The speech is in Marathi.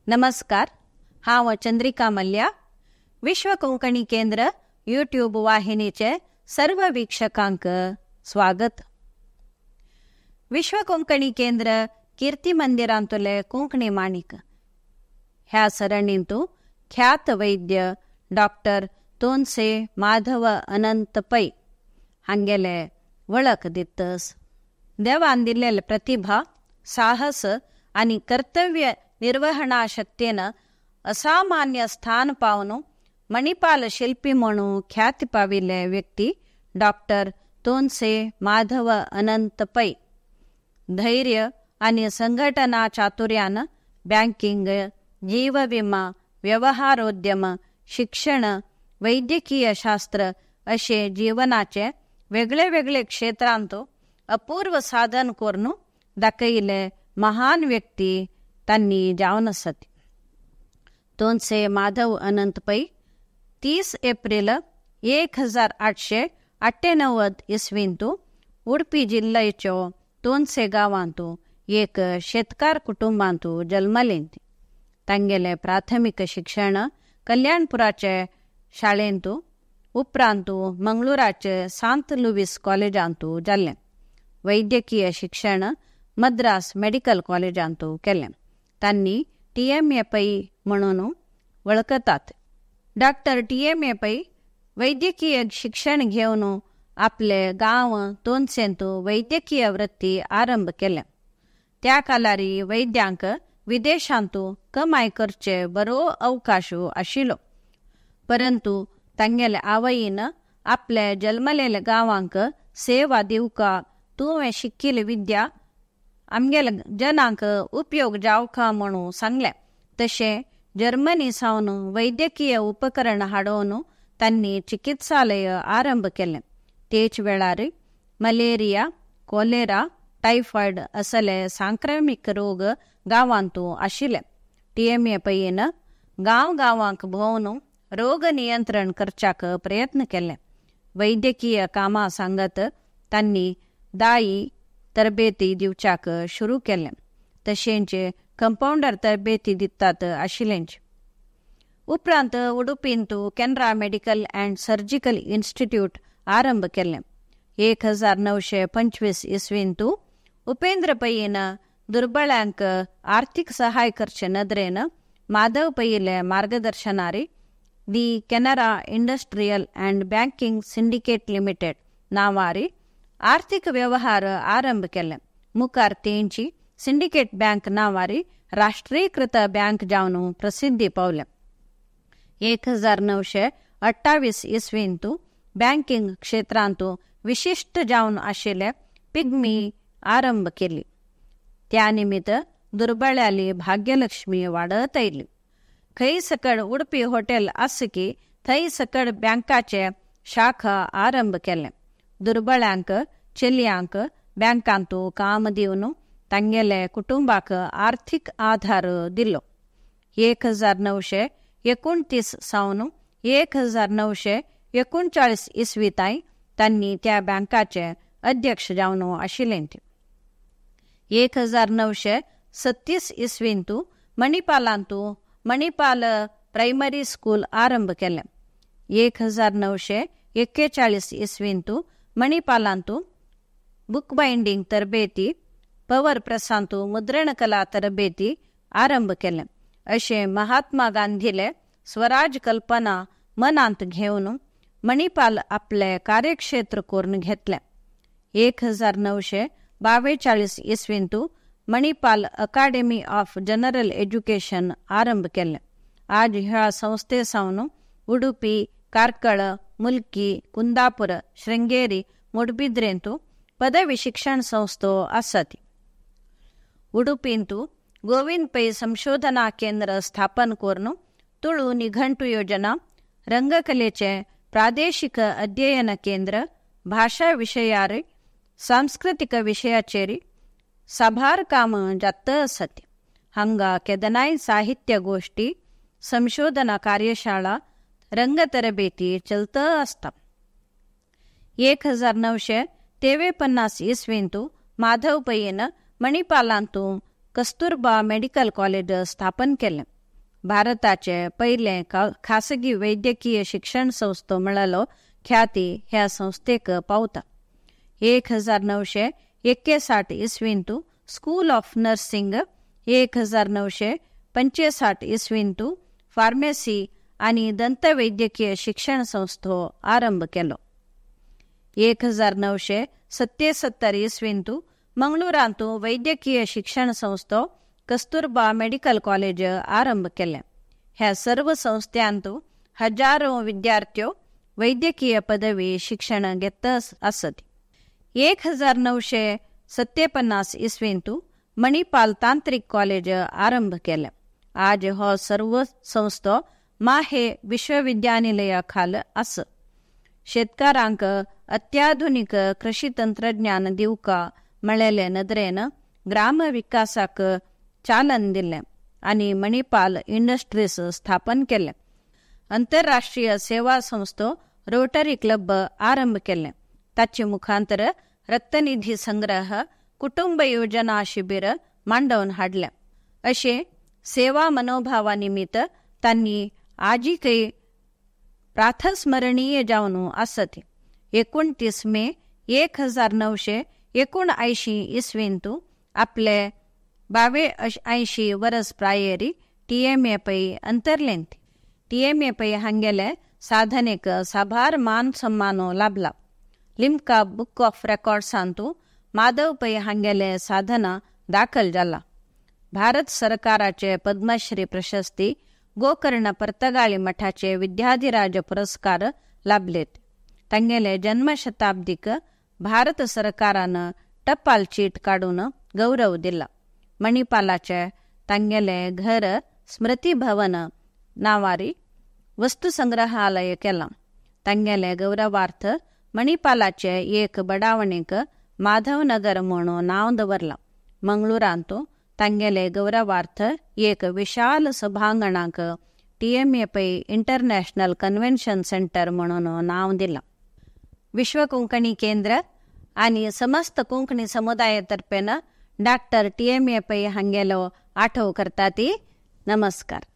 नमस्कार. हांव चंद्रिका मल्ल्या. विश्व कोंकणी केंद्र यूट्यूब वाहिनीचे सर्व वीक्षकांक स्वागत. विश्व कोंकणी केंद्र कीर्ती मंदिरांतले कोंकणी माणिक ह्या सरणींतू ख्यात वैद्य डॉक्टर तोनसे माधव अनंत पै हांगेले वळख दितस. देवान दिल्लेले प्रतिभा, साहस आणि कर्तव्य निर्वहणा शक्तीनं असामान्य स्थान पावन मणिपाल शिल्पी म्हणून ख्याती पाविले व्यक्ती डॉक्टर तोनसे माधव अनंत पै. धैर्य आणि संघटना चातुर्यानं बँकिंग, जीव विमा, व्यवहारोद्यम, शिक्षण, वैद्यकीय शास्त्र असे जीवनाचे वेगळे वेगळे क्षेत्रांत अपूर्व साधन करून दाखयले महान व्यक्ती त्यांनी जावन असत. तोनसे माधव अनंत पै 30 एप्रिल 1898 इसवींतू उडपी जिल्ह्याच्यो तोनसे गांवांतू एक शेतकार कुटुंबांतू जल्मलेंत. तांगेले प्राथमिक शिक्षण कल्याणपुराचे शाळेंतू उपरांतू मंगळूराचे सांत लुईस कॉलेजांतू जाल्लें. वैद्यकीय शिक्षण मद्रास मेडिकल कॉलेजांतू केलें. तांणी TMA पै म्हणून वळखतात. डॉक्टर TMA पै वैद्यकीय शिक्षण घेवन आपले गांव तोनसेंतू वैद्यकीय वृत्ती आरंभ केले. त्या कालारी वैद्यांक विदेशांतू कमाई करचे बरो अवकाश आशिल्लो. परंतु तांगेले आवयीन आपले जल्मलेले गांवांक सेवा दिवका तुवें शिकिल्ली विद्या आमगेले जनांक उपयोग जावका म्हणून सांगले. तशें जर्मनी सावन वैद्यकीय उपकरण हाडोवन तांणी चिकित्सालय आरंभ केलें. तेच वेळार मलेरिया, कॉलेरा, टायफॉयड असले सांक्रमिक रोग गांवांतू आशिल्ले. TMA पैन गांव गांवांक भोंवन रोग नियंत्रण करच्याक प्रयत्न केले. वैद्यकीय कामा सांगत तांणी दायी तरबेती दिवच्याक सुरू केलें. तशेंच कंपाऊंडर तरबेती दितात आशिल्लेंच. उपरांत उडुपींतू Canara medical and surgical institute आरंभ केलें. 1925 इसवींतू उपेंद्र पैन दुर्बळ्यांक आर्थिक सहाय करचे नदरेन माधव पैले मार्गदर्शनारी the Canara industrial and banking syndicate limited नावारी आर्थिक व्यवहार आरंभ केले. मुखार तेंची सिंडिकेट बँक नावारी राष्ट्रीयकृत बँक जावन प्रसिद्धी पावले. 1928 इसवींतू बँकिंग क्षेत्रांतू विशिष्ट जावन आशिल्ले पिग्मी आरंभ केली. त्या निमित्त दुर्बळ्याली भाग्यलक्ष्मी वाडत आयली. खंय सकड उडपी हॉटेल आसकी थंय सकड बँकाचे शाखा आरंभ केले. दुर्बळ्यांक चलयांक बँकांतू काम दिवन तांगेले कुटुंबाक आर्थिक आधार दिलो. 1929 सावन 1939 इसवी ताईं तांणी त्या बँकाचे अध्यक्ष जावन आशिल्लें. 1937 इसवींतू मणिपालांतू मणिपाल प्रायमरी स्कूल आरंभ केलें. 1941 इसवींतू मणिपालांतू बुक बाइंडिंग तरबेती, पवर प्रेसांतू मुद्रण कला तरबेती आरंभ केलें. अशें महात्मा गांधीले स्वराज कल्पना मनांत घेवन मणिपाल आपले कार्यक्षेत्र करून घेतलें. 1942 इसवींतू Manipal academy of general education आरंभ केलें. आज ह्या संस्थे सावन उडुपी, कार्कळ, मुल्की, कुंदापूर, श्रृंगेरी, मुडबिद्रेंतू पदवी शिक्षण संस्थो आसत. उडुपींतू गोविंद पै संशोधना केंद्र स्थापन करून तुळू निघंटू योजना, रंगकलेचे प्रादेशिक अध्ययन केंद्र, भाषा विषयार सांस्कृतिक विषयाचेरी साभार काम जात असत. हांगा केदनाय साहित्य गोष्टी, संशोधना कार्यशाळा, रंग तरबेती चलत असता. 1953 इसवींतू माधव पैन मणिपालांतू कस्तुरबा मेडिकल कॉलेज स्थापन केलें. भारताचे पहिले खासगी वैद्यकीय शिक्षण संस्थो मिळालो ख्याती ह्या संस्थेक पावता. 1961 इसवींतू स्कूल ऑफ नर्सिंग, 1965 इसवींतू फार्मसी आणि दंतवैद्यकीय शिक्षण संस्थो आरंभ केलो. 1977 इसवींतू मंगळूरांतू वैद्यकीय शिक्षण संस्थो कस्तुरबा मेडिकल कॉलेज आरंभ केले. ह्या सर्व संस्थांतू हजारो विद्यार्थ्यो वैद्यकीय पदवी शिक्षण घेत असत. 1957 इसवींतू मणिपाल तांत्रिक कॉलेज आरंभ केले. आज हो सर्व संस्थो माहे विश्वविद्यानिलया खाल आस. शेतकारांक अत्याधुनिक कृषी तंत्रज्ञान दिवका मिळाले नदरेन ग्राम विकासाक चालन दिले आणि मणिपाल इंडस्ट्रीज स्थापन केले. आंतरराष्ट्रीय सेवा संस्थो रोटरी क्लब आरंभ केले. ताचे मुखांतर रक्तनिधी संग्रह, कुटुंब योजना शिबिर मांडवून हाडले. असे सेवा मनोभावानिमित्त त्यांनी आजी काही प्रातस्मरणीय जावन असत. 29 मे 1979 इसवींतू आपले 82 वर्स प्रायेरी TMA पै अंतरलेंती. TMA पै हंगेले साधनेक साभार मान सम्मानो लाभला. लिम्का बुक ऑफ रेकॉर्ड्सांतू माधव पै हंगेले साधना दाखल जाला. भारत सरकाराचे पद्मश्री प्रशस्ती, गोकर्ण पर्तगाळी मठाचे विद्याधिराज पुरस्कार लाभलेत. तांगेले जन्मशताब्दीक भारत सरकारानं टपाल चीट काढून गौरव दिला. मणिपालाचे तांगेले घर स्मृती भवन नावारी वस्तुसंग्रहालय केला. तांगेले गौरवार्थ मणिपालाचे एक बडावणेक माधवनगर म्हणून नाव दवरला. मंगळूरांतू तांगेले गौरवार्थ एक विशाल सभांगणाक TMA पै इंटरनॅशनल कन्व्हेन्शन सेंटर म्हणून नाव दिला. विश्व कोंकणी केंद्र आणि समस्त कोंकणी समुदायातर्फेन डॉक्टर TMA पै हंगेलो आठव करता ती. नमस्कार.